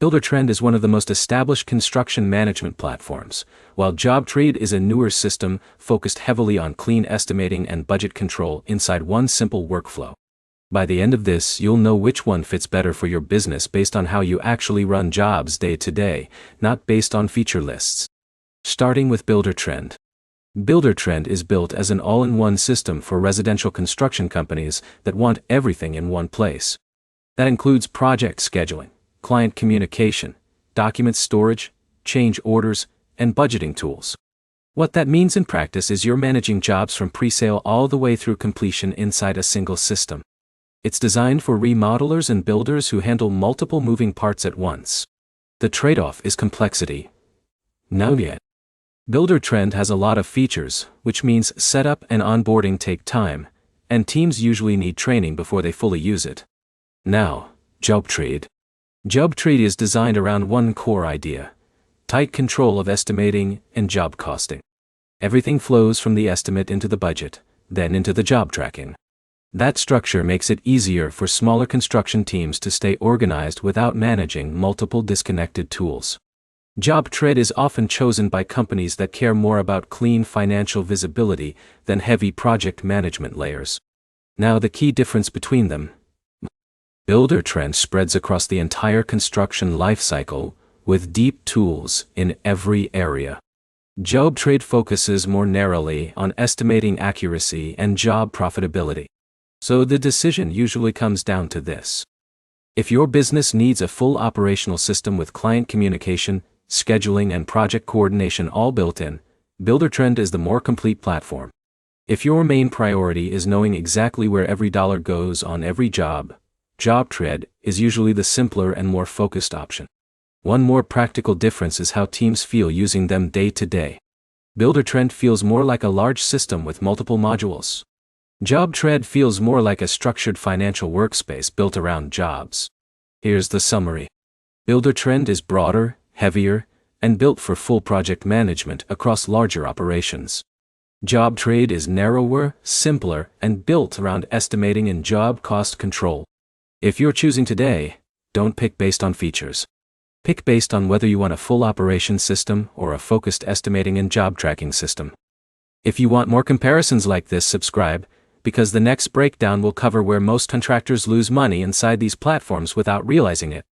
Buildertrend is one of the most established construction management platforms, while JobTread is a newer system focused heavily on clean estimating and budget control inside one simple workflow. By the end of this, you'll know which one fits better for your business based on how you actually run jobs day to day, not based on feature lists. Starting with Buildertrend. Buildertrend is built as an all-in-one system for residential construction companies that want everything in one place. That includes project scheduling, client communication, document storage, change orders, and budgeting tools. What that means in practice is you're managing jobs from pre-sale all the way through completion inside a single system. It's designed for remodelers and builders who handle multiple moving parts at once. The trade-off is complexity. Now yet. Buildertrend has a lot of features, which means setup and onboarding take time, and teams usually need training before they fully use it. Now, JobTread. JobTread is designed around one core idea: tight control of estimating and job costing. Everything flows from the estimate into the budget, then into the job tracking. That structure makes it easier for smaller construction teams to stay organized without managing multiple disconnected tools. JobTread is often chosen by companies that care more about clean financial visibility than heavy project management layers. Now the key difference between them. Buildertrend spreads across the entire construction lifecycle, with deep tools in every area. JobTread focuses more narrowly on estimating accuracy and job profitability. So the decision usually comes down to this. If your business needs a full operational system with client communication, scheduling, and project coordination all built in, Buildertrend is the more complete platform. If your main priority is knowing exactly where every dollar goes on every job, JobTread is usually the simpler and more focused option. One more practical difference is how teams feel using them day to day. Buildertrend feels more like a large system with multiple modules. JobTread feels more like a structured financial workspace built around jobs. Here's the summary. Buildertrend is broader, heavier, and built for full project management across larger operations. JobTread is narrower, simpler, and built around estimating and job cost control. If you're choosing today, don't pick based on features. Pick based on whether you want a full operations system or a focused estimating and job tracking system. If you want more comparisons like this, subscribe, because the next breakdown will cover where most contractors lose money inside these platforms without realizing it.